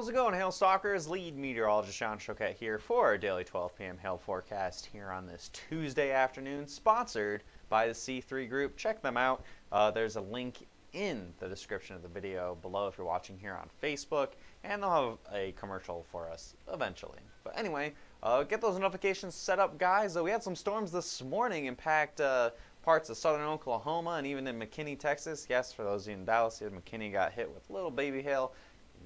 How's it going, Hail Stalkers? Lead meteorologist Sean Choquette here for our daily 12 p.m. hail forecast here on this Tuesday afternoon, sponsored by the C3 Group. Check them out. There's a link in the description of the video below if you're watching here on Facebook, and they'll have a commercial for us eventually. But anyway, get those notifications set up, guys. We had some storms this morning impact parts of southern Oklahoma and even in McKinney, Texas. Yes, for those of you in Dallas, McKinney got hit with little baby hail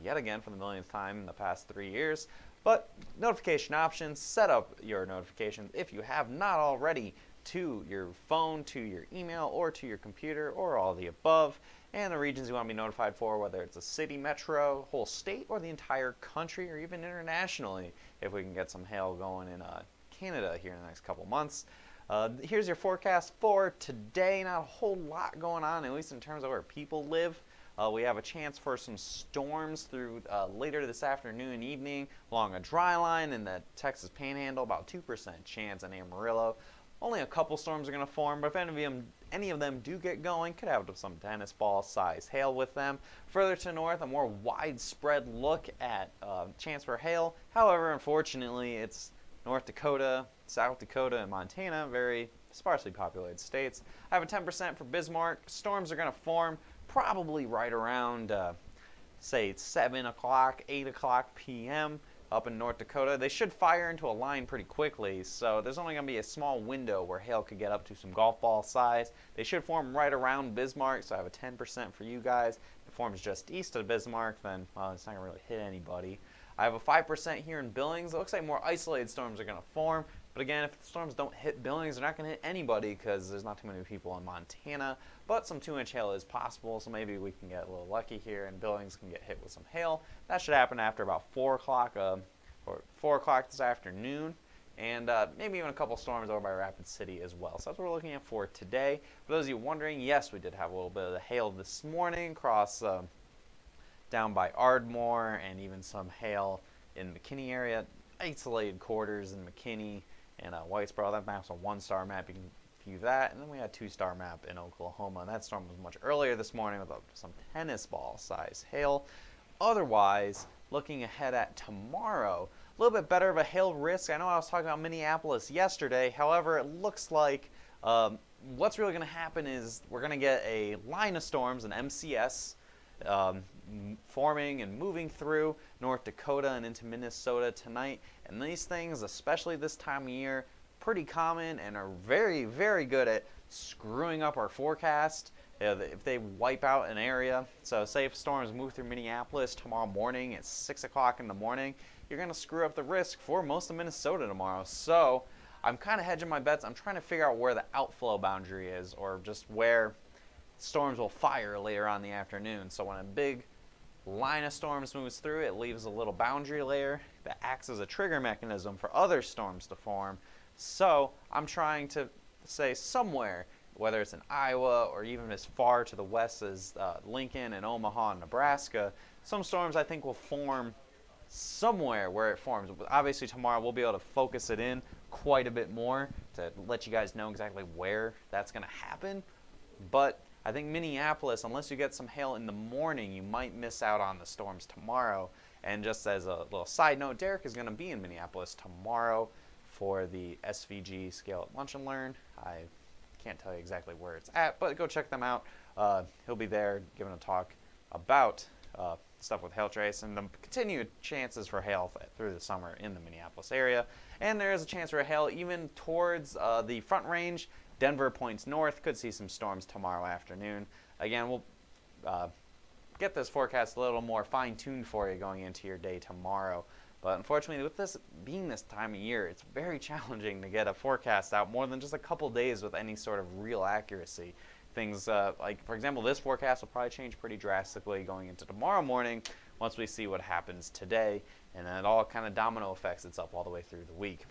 yet again for the millionth time in the past 3 years. But notification options, set up your notifications if you have not already to your phone, to your email, or to your computer, or all the above, and the regions you want to be notified for, whether it's a city, metro, whole state, or the entire country, or even internationally, if we can get some hail going in Canada here in the next couple months. Here's your forecast for today. Not a whole lot going on, at least in terms of where people live. We have a chance for some storms through later this afternoon and evening along a dry line in the Texas Panhandle, about 2% chance in Amarillo. Only a couple storms are going to form, but if any of them do get going, could have some tennis ball size hail with them. Further to north, a more widespread look at chance for hail. However, unfortunately, it's North Dakota, South Dakota, and Montana, very sparsely populated states. I have a 10% for Bismarck. Storms are going to form probably right around, say, 7 o'clock, 8 o'clock p.m. up in North Dakota. They should fire into a line pretty quickly, so there's only going to be a small window where hail could get up to some golf ball size. They should form right around Bismarck, so I have a 10% for you guys. If it forms just east of Bismarck, then well, it's not going to really hit anybody. I have a 5% here in Billings. It looks like more isolated storms are going to form. But again, if the storms don't hit Billings, they're not going to hit anybody because there's not too many people in Montana. But some 2-inch hail is possible, so maybe we can get a little lucky here and Billings can get hit with some hail. That should happen after about 4 o'clock this afternoon. And maybe even a couple storms over by Rapid City as well. So that's what we're looking at for today. For those of you wondering, yes, we did have a little bit of the hail this morning across down by Ardmore, and even some hail in McKinney area. Isolated quarters in McKinney and Whitesboro. That map's a 1-star map. You can view that. And then we had a 2-star map in Oklahoma. And that storm was much earlier this morning with some tennis ball size hail. Otherwise, looking ahead at tomorrow, a little bit better of a hail risk. I know I was talking about Minneapolis yesterday. However, it looks like what's really going to happen is we're going to get a line of storms, an MCS, forming and moving through North Dakota and into Minnesota tonight. And these things, especially this time of year, pretty common and are very, very good at screwing up our forecast if they wipe out an area. So say if storms move through Minneapolis tomorrow morning at 6 o'clock in the morning, you're going to screw up the risk for most of Minnesota tomorrow. So I'm kind of hedging my bets. I'm trying to figure out where the outflow boundary is, or just where storms will fire later on in the afternoon. So when a big line of storms moves through, it leaves a little boundary layer that acts as a trigger mechanism for other storms to form. So I'm trying to say somewhere, whether it's in Iowa or even as far to the west as Lincoln and Omaha, Nebraska, some storms I think will form somewhere where it forms. Obviously tomorrow we'll be able to focus it in quite a bit more to let you guys know exactly where that's going to happen. But I think Minneapolis, unless you get some hail in the morning, you might miss out on the storms tomorrow. And just as a little side note, Derek is going to be in Minneapolis tomorrow for the SVG Scale at Lunch and Learn. I can't tell you exactly where it's at, but go check them out. He'll be there giving a talk about stuff with hail trace and the continued chances for hail through the summer in the Minneapolis area. And there is a chance for hail even towards the Front Range. Denver points north, could see some storms tomorrow afternoon. Again, we'll get this forecast a little more fine-tuned for you going into your day tomorrow. But unfortunately, with this being this time of year, it's very challenging to get a forecast out more than just a couple days with any sort of real accuracy. Things like, for example, this forecast will probably change pretty drastically going into tomorrow morning once we see what happens today. And then it all kind of domino effects itself all the way through the week.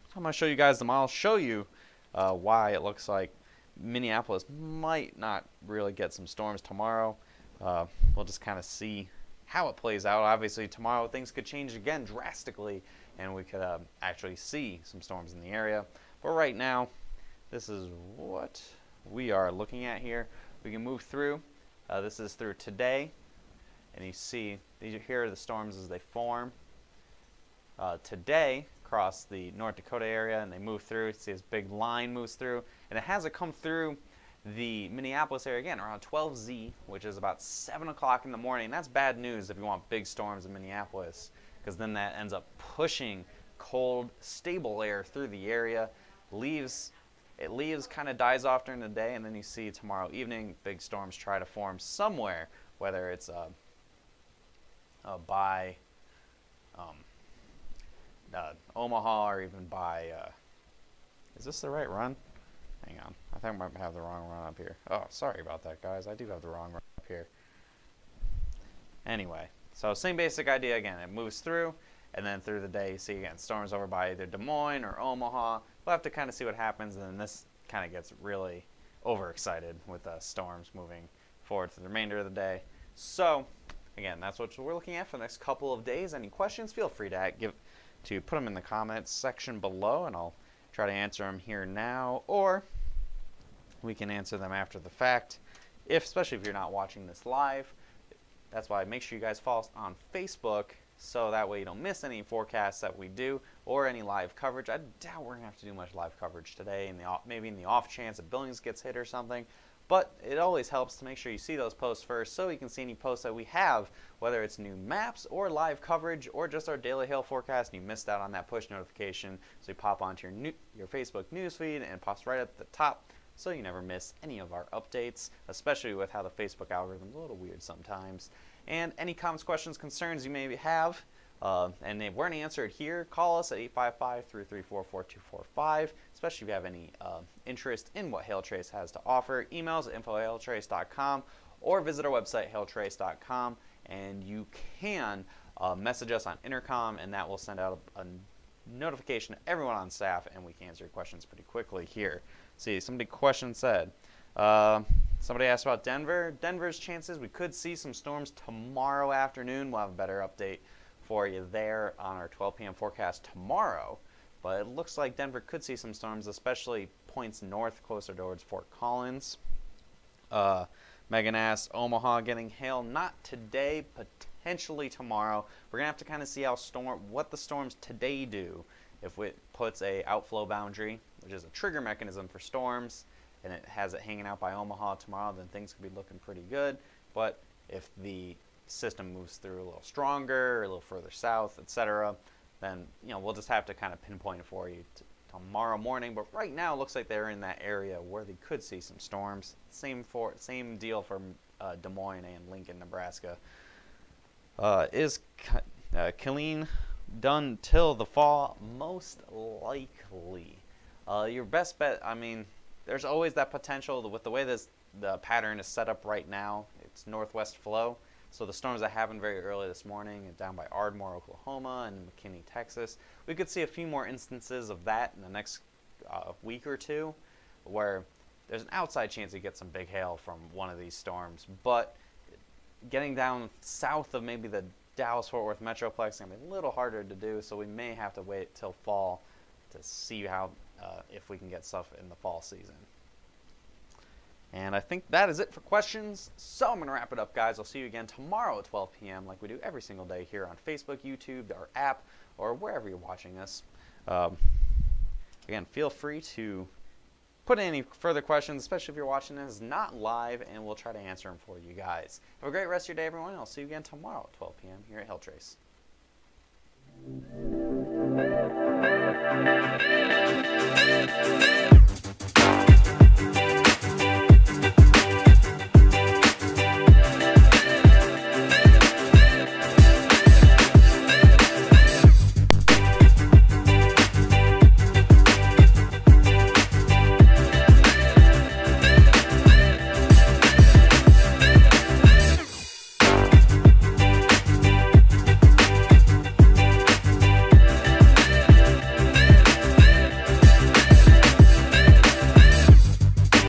So I'm going to show you guys the model, show you why it looks like Minneapolis might not really get some storms tomorrow. We'll just kind of see how it plays out. Obviously tomorrow things could change again drastically and we could actually see some storms in the area. But right now, this is what we are looking at here. We can move through. This is through today. and you see, here are the storms as they form. Today, across the North Dakota area, and they move through. You see this big line moves through, and it has it come through the Minneapolis area again around 12Z, which is about 7 o'clock in the morning. That's bad news if you want big storms in Minneapolis, because then that ends up pushing cold, stable air through the area. It leaves, kind of dies off during the day, and then you see tomorrow evening big storms try to form somewhere, whether it's by Omaha or even by, is this the right run? Hang on, I think I might have the wrong run up here. Oh, sorry about that, guys. I do have the wrong run up here. Anyway, so same basic idea again. It moves through, and then through the day you see again storms over by either Des Moines or Omaha. We'll have to kind of see what happens, and then this kind of gets really overexcited with storms moving forward to the remainder of the day. So again, that's what we're looking at for the next couple of days. Any questions, feel free to put them in the comments section below, and I'll try to answer them here now, or we can answer them after the fact, especially if you're not watching this live. That's why make sure you guys follow us on Facebook, so that way you don't miss any forecasts that we do or any live coverage. I doubt we're going to have to do much live coverage today, maybe in the off chance that Billings gets hit or something. But it always helps to make sure you see those posts first so you can see any posts that we have, whether it's new maps or live coverage or just our daily hail forecast and you missed out on that push notification. So you pop onto your Facebook newsfeed and it pops right at the top so you never miss any of our updates, especially with how the Facebook algorithm is a little weird sometimes. And any comments, questions, concerns you may have, and they weren't answered here, call us at 855-334-4245, especially if you have any interest in what Hailtrace has to offer. Emails at info@hailtrace.com or visit our website, hailtrace.com, and you can message us on intercom, and that will send out a notification to everyone on staff, and we can answer your questions pretty quickly here. See, somebody said, somebody asked about Denver. Denver's chances, we could see some storms tomorrow afternoon. We'll have a better update for you there on our 12 p.m. forecast tomorrow. But it looks like Denver could see some storms, especially points north closer towards Fort Collins. Megan asked, Omaha getting hail, not today, potentially tomorrow. We're going to have to kind of see what the storms today do. If it puts a outflow boundary, which is a trigger mechanism for storms, and it has it hanging out by Omaha tomorrow, then things could be looking pretty good. But if the system moves through a little stronger, or a little further south, etc., then we'll just have to kind of pinpoint it for you tomorrow morning. But right now it looks like they're in that area where they could see some storms. Same deal for Des Moines and Lincoln, Nebraska. Is Killeen done till the fall? Most likely. Your best bet, I mean, there's always that potential with the way the pattern is set up right now. It's northwest flow. So the storms that happened very early this morning down by Ardmore, Oklahoma, and McKinney, Texas, we could see a few more instances of that in the next week or two, where there's an outside chance you get some big hail from one of these storms. But getting down south of maybe the Dallas-Fort Worth Metroplex is going to be a little harder to do, so we may have to wait till fall to see how if we can get stuff in the fall season. And I think that is it for questions. So I'm going to wrap it up, guys. I'll see you again tomorrow at 12 p.m. like we do every single day here on Facebook, YouTube, our app, or wherever you're watching us. Again, feel free to put in any further questions, especially if you're watching this not live, and we'll try to answer them for you guys. Have a great rest of your day, everyone. I'll see you again tomorrow at 12 p.m. here at Hailtrace.